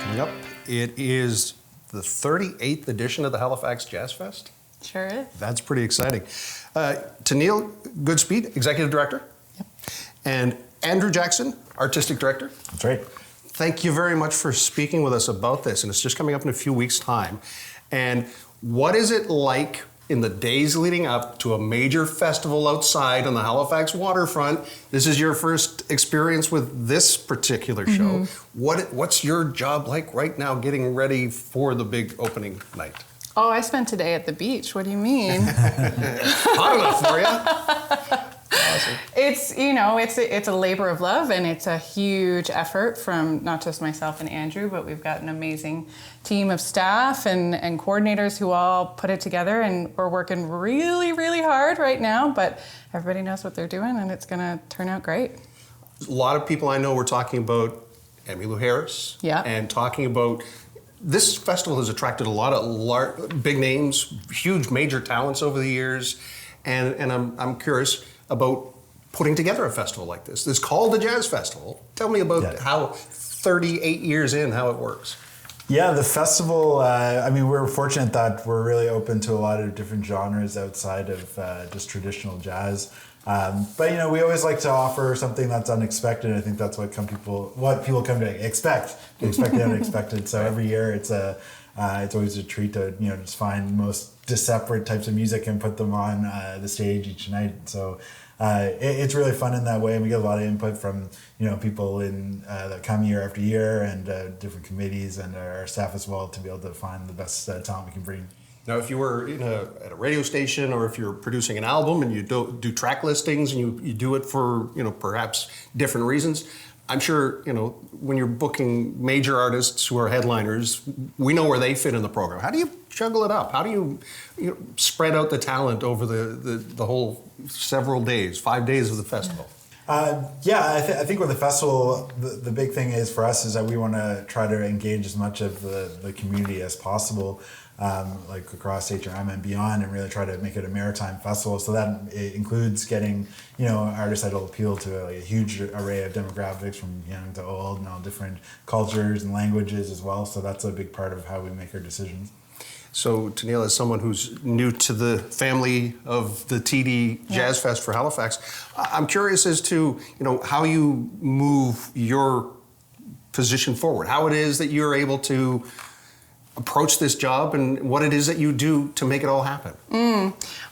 coming up. It is the 38th edition of the Halifax Jazz Fest. Sure is. That's pretty exciting. Tenille, Goodspeed, Executive Director. Yep. And Andrew Jackson, Artistic Director. That's right. Thank you very much for speaking with us about this. And it's just coming up in a few weeks' time. And what is it like in the days leading up to a major festival outside on the Halifax waterfront? This is your first experience with this particular show. What's your job like right now getting ready for the big opening night? Oh, I spent today at the beach. What do you mean? Hot enough for you. Awesome. It's a labor of love, and it's a huge effort from not just myself and Andrew, but we've got an amazing team of staff and coordinators who all put it together, and we're working really, really hard right now, but everybody knows what they're doing, and it's going to turn out great. A lot of people I know were talking about Emmylou Harris. Yeah. And talking about this festival has attracted a lot of big names, huge major talents over the years, and I'm curious about putting together a festival like this. It's called the Jazz Festival. Tell me about how 38 years in, how it works. Yeah, the festival, we're fortunate that we're really open to a lot of different genres outside of just traditional jazz. But we always like to offer something that's unexpected. I think that's what people come to expect. They expect the unexpected. So every year it's always a treat to just find the most separate types of music and put them on the stage each night. So it's really fun in that way, and we get a lot of input from people that come year after year, and different committees and our staff as well, to be able to find the best talent we can bring. Now, if you were at a radio station, or if you're producing an album and you do track listings and you do it for perhaps different reasons, I'm sure when you're booking major artists who are headliners, we know where they fit in the program. How do you juggle it up? How do you spread out the talent over the whole several days, 5 days of the festival? I think with the festival, the big thing is for us is that we want to try to engage as much of the community as possible, like across HRM and beyond, and really try to make it a maritime festival. So that it includes getting artists that will appeal to a huge array of demographics, from young to old, and all different cultures and languages as well. So that's a big part of how we make our decisions. So, Tenille, as someone who's new to the family of the TD Jazz Fest for Halifax, I'm curious as to how you move your position forward, how it is that you're able to approach this job, and what it is that you do to make it all happen.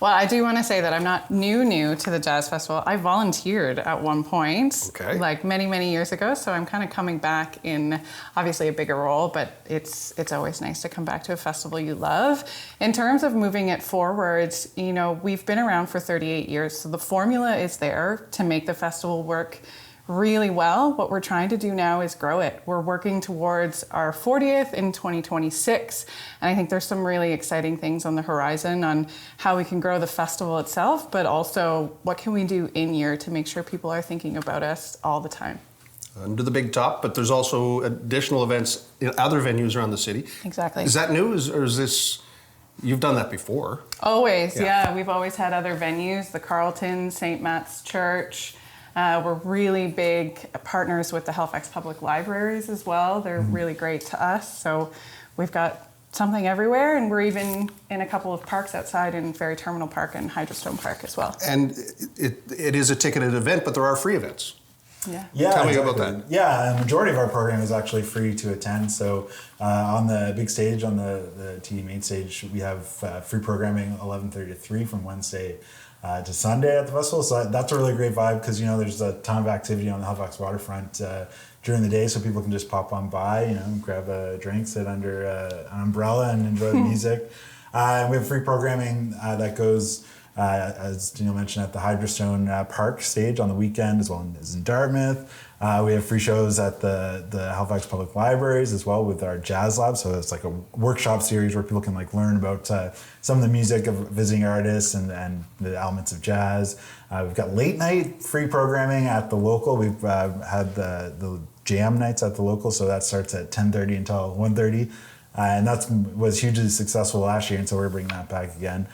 Well, I do want to say that I'm not new to the Jazz Festival. I volunteered at one point, like many, many years ago, so I'm kind of coming back in obviously a bigger role, but it's always nice to come back to a festival you love. In terms of moving it forward, we've been around for 38 years, so the formula is there to make the festival work really well. What we're trying to do now is grow it. We're working towards our 40th in 2026, and I think there's some really exciting things on the horizon on how we can grow the festival itself, but also what can we do in year to make sure people are thinking about us all the time. Under the big top, but there's also additional events in other venues around the city. Exactly. Is that new, or is this, you've done that before? Always, yeah. We've always had other venues, the Carlton, St. Matt's Church. We're really big partners with the Halifax Public Libraries as well. They're really great to us. So we've got something everywhere, and we're even in a couple of parks outside in Ferry Terminal Park and Hydrostone Park as well. And it is a ticketed event, but there are free events. Yeah. Tell me about that. Yeah, a majority of our program is actually free to attend. So on the big stage, on the TD main stage, we have free programming 11:30 to 3 from Wednesday to Sunday at the festival. So that's a really great vibe, because there's a ton of activity on the Halifax waterfront during the day, so people can just pop on by, grab a drink, sit under an umbrella and enjoy the music. And we have free programming that goes, as Tenille mentioned, at the Hydrostone Park stage on the weekend, as well as in Dartmouth. We have free shows at the Halifax Public Libraries as well with our Jazz Lab. So it's like a workshop series where people can learn about some of the music of visiting artists and the elements of jazz. We've got late night free programming at the local. We've had the jam nights at the local, so that starts at 10:30 until 1:30. And that was hugely successful last year, and so we're bringing that back again.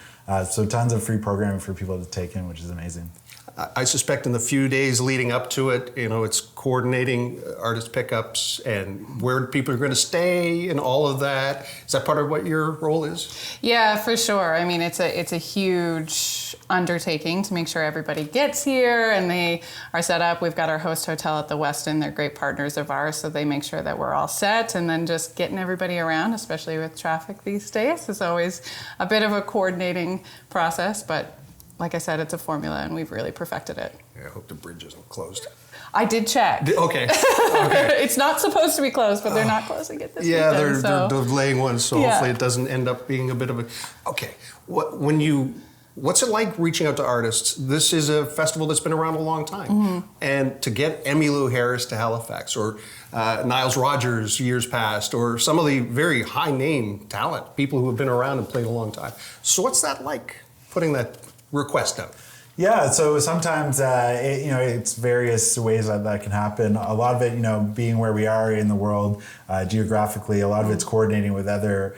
So tons of free programming for people to take in, which is amazing. I suspect in the few days leading up to it, it's coordinating artist pickups and where people are going to stay and all of that. Is that part of what your role is? Yeah, for sure. I mean, it's a huge undertaking to make sure everybody gets here and they are set up. We've got our host hotel at the Westin. They're great partners of ours, so they make sure that we're all set. And then just getting everybody around, especially with traffic these days, is always a bit of a coordinating process. But like I said, it's a formula, and we've really perfected it. Yeah, I hope the bridge isn't closed. I did check. Okay. It's not supposed to be closed, but they're not closing it this weekend. Yeah, they're delaying one, so Yeah. hopefully it doesn't end up being a bit of a... Okay, what's it like reaching out to artists? This is a festival that's been around a long time. And to get Emmylou Harris to Halifax, or Niles Rogers years past, or some of the very high-name talent, people who have been around and played a long time. So what's that like, putting that request out? Yeah, so sometimes it's various ways that can happen. A lot of it, being where we are in the world geographically, a lot of it's coordinating with other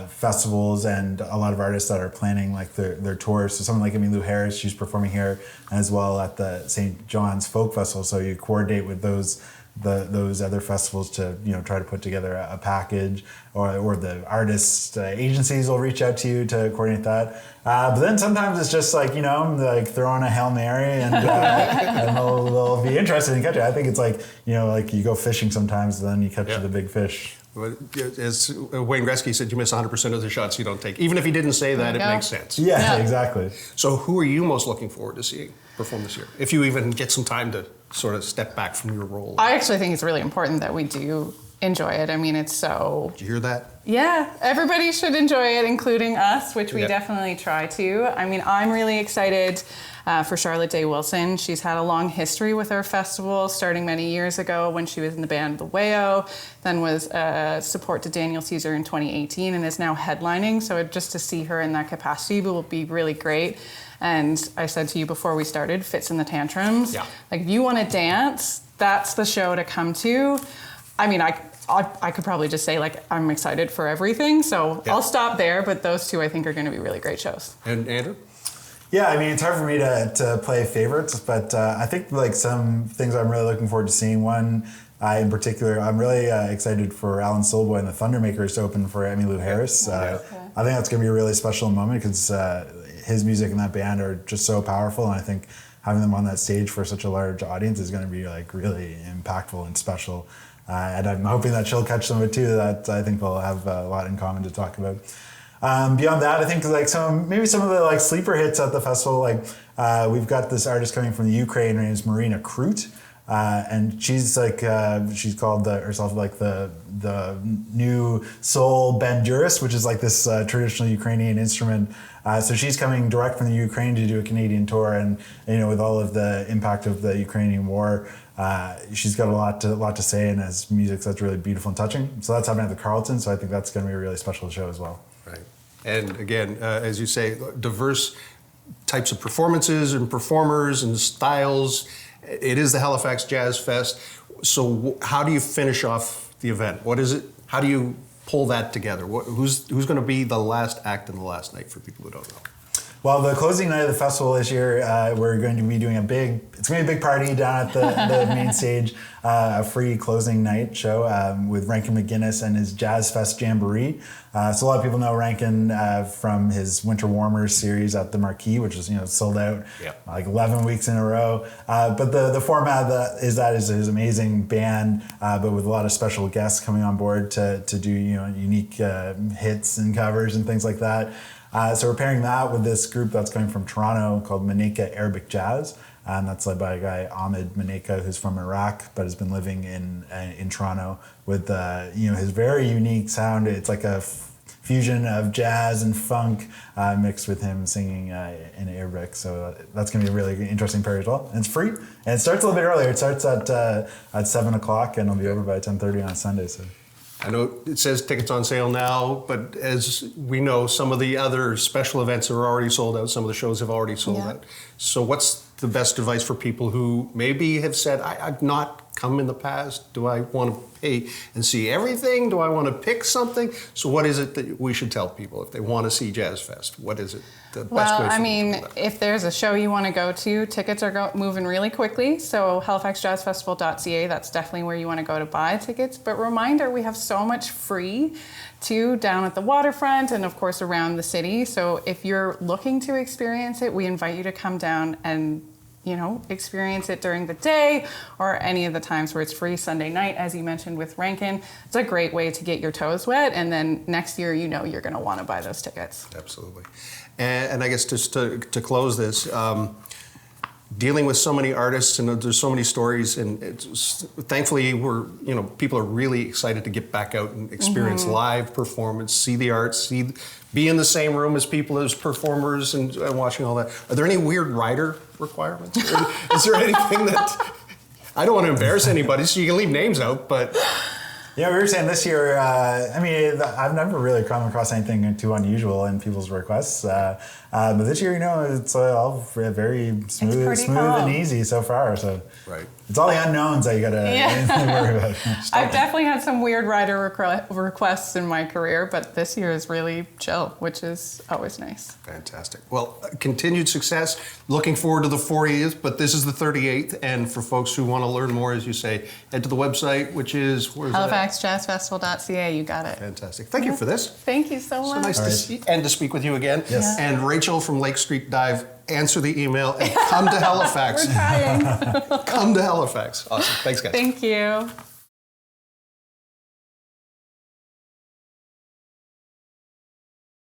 festivals and a lot of artists that are planning like their tours. So someone like Emmylou Harris, she's performing here as well at the St. John's Folk Festival. So you coordinate with those other festivals to try to put together a package, or the artist agencies will reach out to you to coordinate that. But then sometimes it's just like throwing a Hail Mary and they'll be interested in catching it. I think it's like like you go fishing sometimes and then you catch the big fish. But as Wayne Gretzky said, you miss 100% of the shots you don't take. Even if he didn't say that, it makes sense. Yeah, exactly. So who are you most looking forward to seeing perform this year? If you even get some time to sort of step back from your role. I actually think it's really important that we do enjoy it. I mean, it's so... Did you hear that? Yeah, everybody should enjoy it, including us, which we definitely try to. I mean, I'm really excited for Charlotte Day Wilson. She's had a long history with our festival, starting many years ago when she was in the band The Wayo, then was support to Daniel Caesar in 2018, and is now headlining. So just to see her in that capacity will be really great. And I said to you before we started, Fitz and the Tantrums. Yeah. Like, if you want to dance, that's the show to come to. I mean, I could probably just say, like, I'm excited for everything. So I'll stop there, but those two I think are going to be really great shows. And Andrew? Yeah, I mean, it's hard for me to play favorites, but I think like some things I'm really looking forward to seeing. One in particular, I'm really excited for Alan Solboy and the Thundermakers to open for Emmylou Harris. I think that's going to be a really special moment because his music and that band are just so powerful, and I think having them on that stage for such a large audience is going to be like really impactful and special. And I'm hoping that she'll catch some of it too. That I think we'll have a lot in common to talk about. Beyond that, I think like maybe some of the like sleeper hits at the festival. Like we've got this artist coming from the Ukraine. Her name is Marina Krut, and she's like she's called herself like the new soul bandurist, which is like this traditional Ukrainian instrument. So she's coming direct from the Ukraine to do a Canadian tour, and with all of the impact of the Ukrainian war. She's got a lot to say, and has music that's really beautiful and touching. So that's happening at the Carlton. So I think that's going to be a really special show as well. Right. And again, as you say, diverse types of performances and performers and styles. It is the Halifax Jazz Fest. So how do you finish off the event? What is it? How do you pull that together? Who's going to be the last act and the last night for people who don't know? Well, the closing night of the festival this year, we're going to be doing it's going to be a big party down at the main stage, a free closing night show with Rankin McGuinness and his Jazz Fest Jamboree. So a lot of people know Rankin from his Winter Warmers series at the Marquee, which is sold out like 11 weeks in a row. But the format is his amazing band, but with a lot of special guests coming on board to do unique hits and covers and things like that. So we're pairing that with this group that's coming from Toronto called Maneka Arabic Jazz, and that's led by a guy Ahmed Maneka, who's from Iraq but has been living in Toronto with his very unique sound. It's like a fusion of jazz and funk mixed with him singing in Arabic. So that's going to be a really interesting pair as well. And it's free, and it starts a little bit earlier. It starts at 7:00 and it'll be over by 10:30 on Sunday. So. I know it says tickets on sale now, but as we know, some of the other special events are already sold out. Some of the shows have already sold out. So what's the best advice for people who maybe have said, I'm not come in the past? Do I want to pay and see everything? Do I want to pick something? So what is it that we should tell people if they want to see Jazz Fest? What is it? The best Well, way for I them to mean, do that? if there's a show you want to go to, tickets are moving really quickly. So halifaxjazzfestival.ca, that's definitely where you want to go to buy tickets. But reminder, we have so much free too down at the waterfront and of course around the city. So if you're looking to experience it, we invite you to come down and experience it during the day or any of the times where it's free. Sunday night, as you mentioned with Rankin, it's a great way to get your toes wet, and then next year you're going to want to buy those tickets. Absolutely. And I guess just to close this, dealing with so many artists and there's so many stories, and thankfully people are really excited to get back out and experience live performance, see the art, be in the same room as people as performers and watching all that. Are there any weird rider requirements? Is there anything that I don't want to embarrass anybody, so you can leave names out, but. Yeah, we were saying this year, I've never really come across anything too unusual in people's requests. But this year, it's all very smooth and easy so far. So right. It's all the unknowns that you got to worry about. I've definitely had some weird rider requests in my career, but this year is really chill, which is always nice. Fantastic. Well, continued success. Looking forward to the 40th, but this is the 38th. And for folks who want to learn more, as you say, head to the website, which is, where is halifaxjazzfestival.ca. You got it. Fantastic. Thank you for this. Thank you so much. So nice to see and to speak with you again. Yes. And Rachel from Lake Street Dive, answer the email and come to Halifax. We're trying. Come to Halifax. Awesome. Thanks, guys. Thank you.